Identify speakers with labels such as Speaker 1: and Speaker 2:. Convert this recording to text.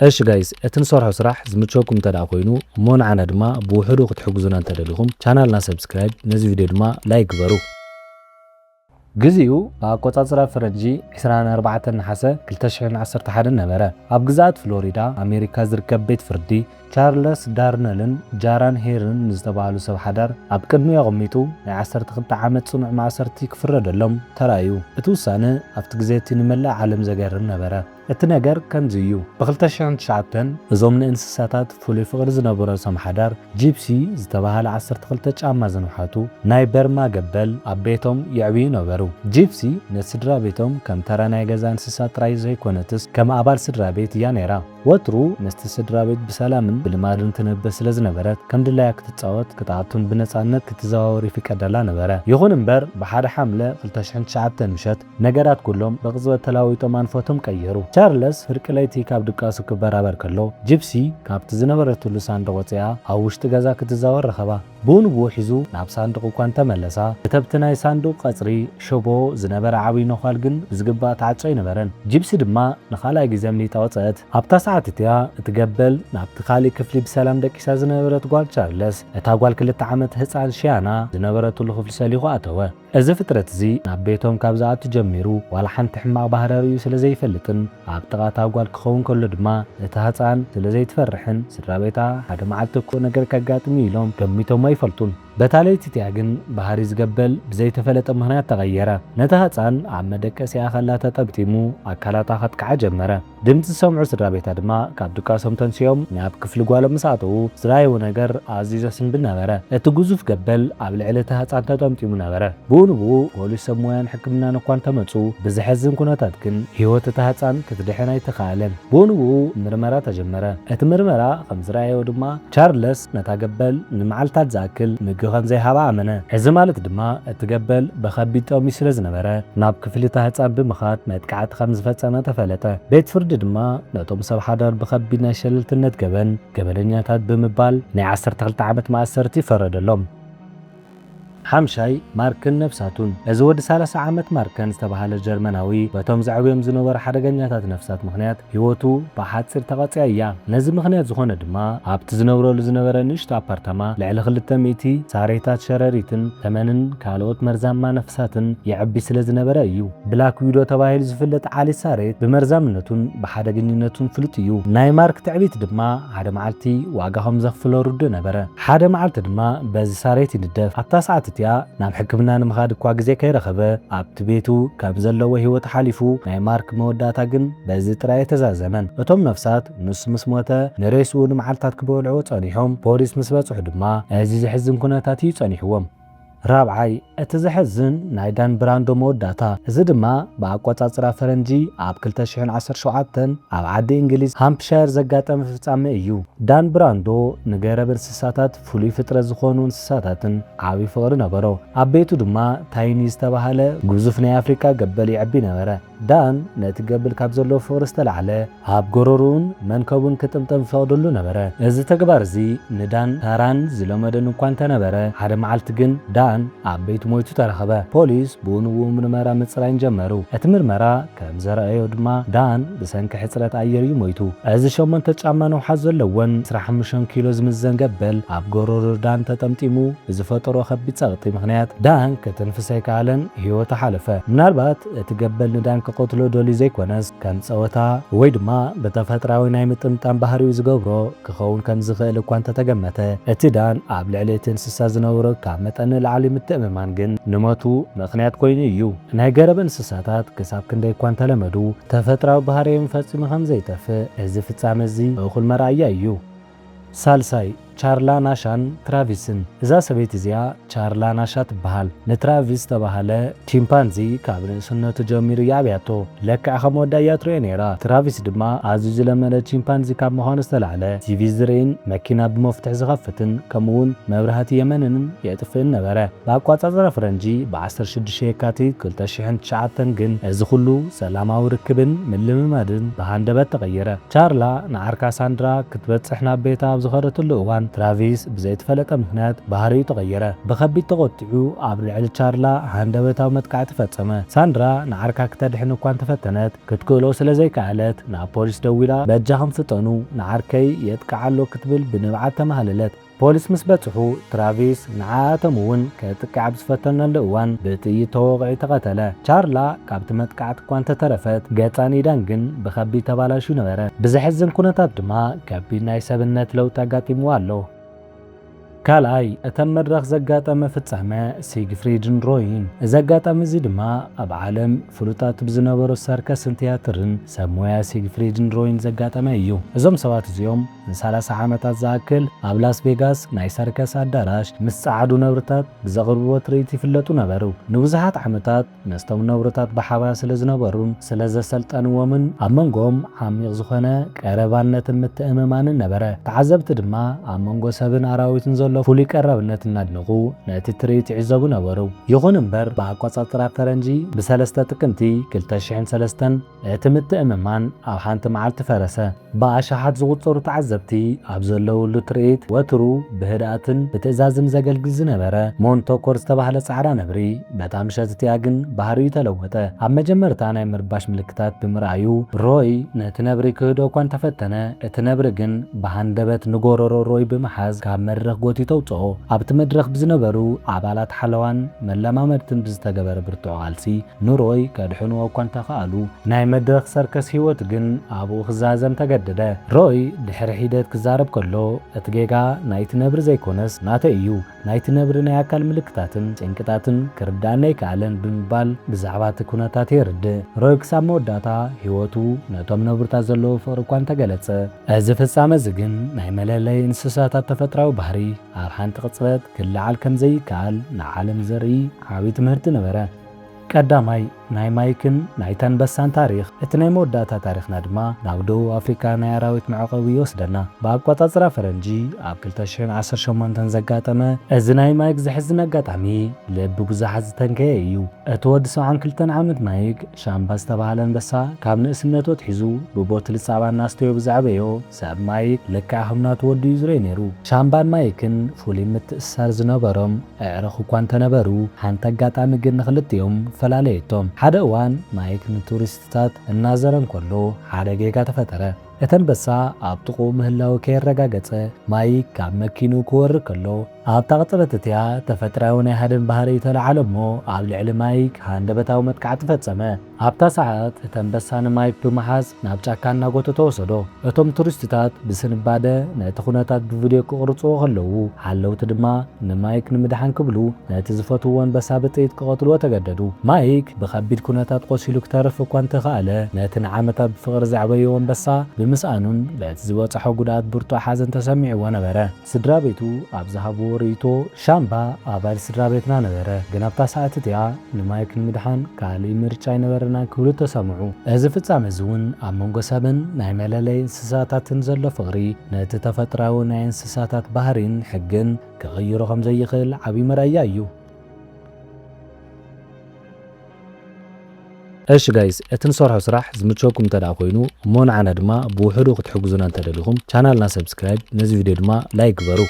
Speaker 1: ايش جايز اتنصرحوا صراح زمتشوكم تدعوينو مون عنا دما بوحدو كتحجزونا تدليهم channelنا سبسكرايب نزي فيديو دما لايك برو جزيو قوصاصرا فرنجي 24 نحاسه 2011 نبره اب جزات فلوريدا امريكا زركب بيت فردي تشارلز دارنلن جاران هيرن زتبالو سب حدر اب قدمي يغميتو ናይ 12 ዓመት ጽኑዕ ማሰርቲ ክፍረደሎም ተራዩ እትውሳነ ኣብቲ ግዜት ንመላ ዓለም ዘገርም ነበረ እቲ ነገር ከምዚዩ ብ2009 እዞም ንእንስሳታት ፍሉይ ፍቅሪ ዝነበሮ ሰም ሓዳር ጂፕሲ ዝተባሃለ 12 ጫማ ዝንሓቱ ናይ በርማ ገበል ኣብ ቤቶም ይዕብዩ ነበሩ ጂፕሲ ንስድራ ቤቶም ከም ተራ ናይ ገዛ እንስሳት ጥራይ ዘይኮነትስ ከም ኣባል ስድራ ቤት እያ ነይራ ወትሩ ምስቲ ስድራ ቤት ብሰላምን ብልማድን ትነብር ስለ ዝነበረት ከም ድላያ ክትጻወት ቅጣቱን ብነጻነት ክትዘዋወር ይፍቀደላ ነበረ ይኹን እምበር ብሓደ ሓምለ 2009 ምሸት ነገራት ኩሎም ብቅጽበት ተላዊጦም አንፎቶም ቀየሩ ቻርልስ ፍርቅለይቲ ካብ ድቃሱ ክበራበር ከሎ ጂፕሲ ካብቲ ዝነበረትሉ ሳንዱቅ ወጽያ ኣብ ውሽጢ ገዛ ክትዛወር ረኸባ ቡን ሒዙ ናብ ሳንዱቅ እንኳን ተመለሳ እተብቲ ናይ ሳንዱቅ ቀጽሪ ሸቦ ዝነበረ ዓብይ ነዃል ግን ዝግባእ ተዓጾ ይነበረን ጂፕሲ ድማ ንኻልኣይ ግዜ ምሊታ ወጽአት ኣብታ ሰዓት እትያ እትገበል ናብቲ ካሊእ ክፍሊ ብሰላም ደቂሳ ዝነበረት ጓል ቻርልስ እታ ጓል 2 ዓመት ህፃን ሽያና ዝነበረትሉ ክፍሊ ሰሊኹ ኣተወ እዚ ፍጥረት እዚ ናብ ቤቶም ካብ ዝኣቱ ጀሚሩ ዋላ ሓንቲ ሕማቕ ባህርያዊ ስለ ዘይፈልጥን ኣብ ጥቓታ ጓል ክኸውን ከሎ ድማ እታ ህፃን ስለ ዘይትፈርሕን ስድራ ቤታ ሓደ መዓልቲ እኮ ነገር ከጋጥም ኢሎም ገሚቶም ኣይፈልጡን በታለይቲ እትያ ግን ባህሪ ዝገበል ብዘይተፈለጠ ምክንያት ተቐየረ ነታ ህፃን ኣብ መደቀሲያ ከላ ተጠምጢሙ ኣካላታ ከጥቅዓ ጀመረ ድምፂ ሰምዑ ስድራ ቤታ ድማ ካብ ድቃሶም ተንስዮም ናብ ክፍሊ ጓሎም ምስ ኣተዉ ዝረኣይዎ ነገር ኣዝዩ ዘስንብል ነበረ እቲ ግዙፍ ገበል ኣብ ልዕሊ እታ ህፃን ተጠምጢሙ ነበረ ብኡንብኡ ፖሊስ ሰብ ሞያን ሕክምናን እኳን ተመፁ ብዝሕዝን ኩነታት ግን ሂወት እታ ህፃን ክትድሕን ኣይተኻኣለን ብኡንብኡ ምርመራ ተጀመረ እቲ ምርመራ ከም ዝረኣዮ ድማ ቻርልስ ነታ ገበል ንመዓልታት ዝኣክል ከም ዘይሃባ ኣመነ እዚ ማለት ድማ እቲ ገበል በከቢድ ጠሚ ስለ ዝነበረ ናብ ክፍሊ እታ ህፃን ብምኻድ መጥቃዕቲ ከም ዝፈጸመ ተፈለጠ ቤት ፍርዲ ድማ ነቶም ሰብ ሓዳር በከቢድ ናይ ሸለልትነት ገበነኛታት ብምባል ናይ 12 ዓመት ማእሰርቲ ይፈረደሎም ሓምሻይ ማርክን ነፍሳቱን እዚ ወዲ 30 ዓመት ማርከን ዝተባሃለ ጀርመናዊ በቶም ዝዕብዮም ዝነበሩ ሓደገኛታት ነፍሳት ምክንያት ሂወቱ ብሓፂር ተቐፅያ እያ ነዚ ምክንያት ዝኾነ ድማ ኣብቲ ዝነብረሉ ዝነበረ ንእሽቶ ኣፓርታማ ልዕሊ 200 ሳሬታት ሸረሪትን ተመንን ካልኦት መርዛማ ነፍሳትን ይዕቢ ስለ ዝነበረ እዩ ብላክ ዊዶ ተባሂሉ ዝፍለጥ ዓሌት ሳሬት ብመርዛምነቱን ብሓደገኝነቱን ፍሉጥ እዩ ናይ ማርክ ትዕቢት ድማ ሓደ መዓልቲ ዋጋ ከም ዘኽፍሎ ርዱእ ነበረ ሓደ መዓልቲ ድማ በዚ ሳሬት ይድደፍ ኣታ ሰዓት ናብ ሕክምና ንምኻድ እኳ ግዜ ከይረኸበ ኣብቲ ቤቱ ከም ዘለዎ ሂወት ሓሊፉ ናይ ማርክ መወዳእታ ግን በዚ ጥራይ ተዛዘመን እቶም ነፍሳት ንሱ ምስ ሞተ ንሬስኡ ንመዓልታት ክበልዑ ጸኒሖም ፖሊስ ምስ በጽሑ ድማ እዚ ዝሕዝን ኩነታት እዩ ጸኒሕዎም ራብዓይ እቲ ዝሕዝን ናይ ዳን ብራንዶ መወዳእታ እዚ ድማ ብኣቆጻጽራ ፈረንጂ ኣብ 2017 ኣብ ዓዲ እንግሊዝ ሃምፕሻየር ዘጋጠመ ፍጻመ እዩ ዳን ብራንዶ ንገረብ እንስሳታት ፍሉይ ፍጥረት ዝኾኑ እንስሳታትን ዓብይ ፍቅሪ ነበሮ ኣብ ቤቱ ድማ ታይኒ ዝተባሃለ ግዙፍ ናይ ኣፍሪካ ገበል ይዕቢ ነበረ ዳን ነቲ ገበል ካብ ዘለዎ ፍቅሪ ዝተላዕለ ኣብ ጎረሩን መንከቡን ክጥምጠም ይፈቅደሉ ነበረ እዚ ተግባር እዚ ንዳን ታራን ዝለመደን እኳ እንተነበረ ሓደ መዓልቲ ግን ዳን ኣብ ቤቱ ሞይቱ ተረኸበ ፖሊስ ብኡንብኡ ምርመራ ምፅራይን ጀመሩ እቲ ምርመራ ከም ዘረአዮ ድማ ዳን ብሰንኪ ሕፅረት ኣየር እዩ ሞይቱ እዚ 8 ጫማ ነውሓት ዘለዎን 15 ኪሎ ዝምዘን ገበል ኣብ ጎረሩ ዳን ተጠምጢሙ ብዝፈጠሮ ከቢድ ፀቕጢ ምክንያት ዳን ክትንፍስ ኣይከኣለን ሂወቱ ሓለፈ ምናልባት እቲ ገበል ንዳን ክቆትሎ ደልዩ ዘይኮነስ ከም ፀወታ ወይ ድማ ብተፈጥራዊ ናይ ምጥምጣም ባህሪው ዝገብሮ ክኸውን ከም ዝኽእል እኳ እንተተገመተ እቲ ዳን ኣብ ልዕሊ እቲ እንስሳ ዝነብሮ ካብ መጠን ንላዕሊ ምትእምማን ግን ንሞቱ ምክንያት ኮይኑ እዩ ናይ ገረብ እንስሳታት ክሳብ ክንደይ እኳ እንተለመዱ ተፈጥራዊ ባህሪኦም ፈፂሙ ከም ዘይጠፍእ እዚ ፍጻመ እዚ እኹል መርኣያ እዩ ሳልሳይ ቻርላ ናሻን ትራቪስን እዛ ሰበይቲ እዚኣ ቻርላ ናሻ ትበሃል ንትራቪስ ተባሃለ ቺምፓንዚ ካብ ንእስነቱ ጀሚሩ ያብያቶ ለክዕ ከም ወዳ እያ ትሪኦ ነይራ ትራቪስ ድማ ኣዝዩ ዝለመደ ቺምፓንዚ ካብ ምዃኑ ዝተላዕለ ቲቪ ዝርእን መኪና ብመፍትሒ ዝኸፍትን ከምኡውን መብራህቲ የመንን የጥፍእን ነበረ ብኣቆጻጽራ ፈረንጂ ብ16 የካቲት 2009 ግን እዚ ኩሉ ሰላማዊ ርክብን ምልምማድን ብሃንደበት ተቐየረ ቻርላ ንዓርካ ሳንድራ ክትበፅሕ ናብ ቤታ ኣብ ዝኸደትሉ እዋን ትራቪስ ብዘይተፈለጠ ምክንያት ባህሪኡ ተቀየረ። ብከቢድ ተቆጢዑ ኣብ ልዕሊ ቻርላ ሃንደበታዊ መጥቃዕቲ ፈጸመ። ሳንድራ ንዓርካ ክተድሕን እኳ እንተፈተነት ክትክእሎ ስለዘይከኣለት ናብ ፖሊስ ደዊላ በእጃኹም ፍጠኑ ንዓርከይ የጥቃዓሎ ክትብል ብንብዓት ተማህለለት። ፖሊስ ምስ በጽሑ ትራቪስ ንዓኣቶም እውን ከጥቃዕ ብዝፈተነሉ እዋን ብጥይት ተወቂዑ ተቐተለ። ቻርላ ካብቲ መጥቃዕቲ እኳ እንተተረፈት ገጻን ኢዳን ግን ብከቢድ ተባላሹ ነበረ። ብዘሕዝን ኩነታት ድማ ከቢድ ናይ ሰብነት ለውጢ ኣጋጢምዎ ኣሎ። ካልኣይ እተን መድረኽ ዘጋጠመ ፍጻመ ሲግፍሪድን ሮይን። እዚ ኣጋጣሚ እዚ ድማ ኣብ ዓለም ፍሉጣት ብዝነበሩ ሰርከስን ቲያትርን ሰብ ሞያ ሲግፍሪድን ሮይን ዘጋጠመ እዩ። እዞም ሰባት እዚኦም ን30 ዓመታት ዝኣክል ኣብ ላስ ቬጋስ ናይ ሰርከስ ኣዳራሽ ምስ ጸዓዱ ነብርታት ብዘቕርብዎ ትርኢት ይፍለጡ ነበሩ። ንብዙሓት ዓመታት ምስቶም ነብርታት ብሓባር ስለ ዝነበሩን ስለ ዘሰልጠንዎምን ኣብ መንጎም ዓሚቕ ዝኾነ ቀረባነትን ምትእምማንን ነበረ። ተዓዘብቲ ድማ ኣብ መንጎ ሰብን ኣራዊትን ዘሎ ፍሉይ ቀረብነት እናድንቑ ነቲ ትርኢት ይዕዘቡ ነበሩ። ይኹን እምበር ብኣቆጻጽራ ፈረንጂ ብ3 ጥቅምቲ 2003 እቲ ምትእምማን ኣብ ሓንቲ መዓልቲ ፈረሰ። ብኣሽሓት ዝቝጸሩ ተዓዘብቲ ኣብ ዘለውሉ ትርኢት ወትሩ ብህድኣትን ብትእዛዝን ዘገልግል ዝነበረ ሞንቶኮር ዝተባህለ ጻዕዳ ነብሪ በታ ምሸት እቲኣ ግን ባህሪኡ ተለወጠ። ኣብ መጀመርታ ናይ ምርባሽ ምልክታት ብምርኣዩ ሮይ ነቲ ነብሪ ክህዶ እኳ እንተፈተነ እቲ ነብሪ ግን ብሃንደበት ንጎረሮ ሮይ ብምሓዝ ካብ መድረኽ ጎቲቶ ተውፅኦ። ኣብቲ መድረኽ ብዝነበሩ ኣባላት ሓለዋን መለማመድትን ብዝተገበረ ብርቱዕ ቃልሲ ንሮይ ከድሕንዎ እኳ እንተኸኣሉ ናይ መድረኽ ሰርከስ ህይወት ግን ኣብኡ ክዛዘም ተገደደ። ሮይ ድሕሪ ሂደት ክዛረብ ከሎ እቲ ጌጋ ናይቲ ነብሪ ዘይኮነስ ናተይ እዩ፣ ናይቲ ነብሪ ናይ ኣካል ምልክታትን ጭንቅታትን ክርዳእና ይከኣለን ብምባል ብዛዕባ እቲ ኩነታት የርድእ። ሮይ ክሳብ መወዳእታ ህይወቱ ነቶም ነብርታት ዘለዎ ፍቕሪ እኳ እንተገለጸ። እዚ ፍጻመ እዚ ግን ናይ መለለይ እንስሳታት ተፈጥራዊ ባህሪ ኣብ ሓንቲ ቅጽበት ክለዓል ከም ዘይከኣል ንዓለም ዘርኢ ዓብዪ ትምህርቲ ነበረ። ቀዳማይ ናይ ማይክን ናይ ተንበሳን ታሪኽ። እቲ ናይ መወዳእታ ታሪኽና ድማ ናብ ደቡብ ኣፍሪካ ናይ ኣራዊት መዕቆቢ ይወስደና። ብኣቆጻጽራ ፈረንጂ ኣብ 2018 ዘጋጠመ እዚ ናይ ማይክ ዘሕዝን ኣጋጣሚ ልቢ ብዙሓት ዝተንከየ እዩ። እቲ ወዲ 72 ዓመት ማይክ ሻምባ ዝተባህለ አንበሳ ካብ ንእስነቱ ኣትሒዙ ብቦትሊ ጸባ እናስተዮ ብዛዕበዮ ሰብ ማይክ ልክዕ ከምናቱ ወዲ እዩ ዝርኢ ነይሩ። ሻምባን ማይክን ፍሉይ ምትእስሳር ዝነበሮም ኣዕሩኽ እኳ እንተነበሩ ሓንቲ ኣጋጣሚ ግን ንኽልቲኦም ፈላለየቶም። ሓደ እዋን ማይክ ንቱሪስትታት እናዘረን ከሎ ሓደ ጌጋ ተፈጠረ። እቲ አንበሳ ኣብ ጥቑኡ ምህላው ከይረጋገጸ ማይክ ካብ መኪኑ ክወርድ ከሎ ኣብታ ቅጽበት እቲኣ ተፈጥራዊ ናይ ሃደን ባህሪ ተለዓለ እሞ ኣብ ልዕሊ ማይክ ሃንደበታዊ መጥቃዕቲ ፈጸመ። ኣብታ ሰዓት እቲ አንበሳ ንማይክ ብምሓዝ ናብ ጫካ እናጎተቶ ወሰዶ። እቶም ቱሪስትታት ብስንባደ ነቲ ኩነታት ብቪድዮ ክቕርጽዎ ከለዉ ሓለውቲ ድማ ንማይክ ንምድሓን ክብሉ ነቲ ዝፈትውዎ አንበሳ ብጥይት ክቐትልዎ ተገደዱ። ማይክ ብከቢድ ኩነታት ቆሲሉ ክተርፍ እኳ እንተኸኣለ ነቲ ንዓመታት ብፍቕሪ ዘዕበዮ አንበሳ ብምስኣኑን በቲ ዝበፅሖ ጉድኣት ብርቱዕ ሓዘን ተሰሚዕዎ ነበረ። ስድራ ቤቱ ኣብ ዝሃብዎ ርእይቶ ሻምባ ኣባል ስድራ ቤትና ነበረ፣ ግን ኣብታ ሰዓት እቲኣ ንማይክ ንምድሓን ካልእ ምርጫ ኣይነበረናን ክብሉ ተሰምዑ። እዚ ፍጻመ እዚ እውን ኣብ መንጎ ሰብን ናይ መለለይ እንስሳታትን ዘሎ ፍቕሪ ነቲ ተፈጥራዊ ናይ እንስሳታት ባህሪን ሕግን ክቕይሮ ከም ዘይኽእል ዓብዪ መርኣያ እዩ። እሺ ጋይስ እቲ ንሰርሖ ስራሕ ዝምቸኩም ተዳ ኮይኑ እሞ ንዓና ድማ ብውሕዱ ክትሕግዙና እንተደሊኹም ቻናልና ሰብስክራይብ ነዚ ቪድዮ ድማ ላይክ ግበሩ።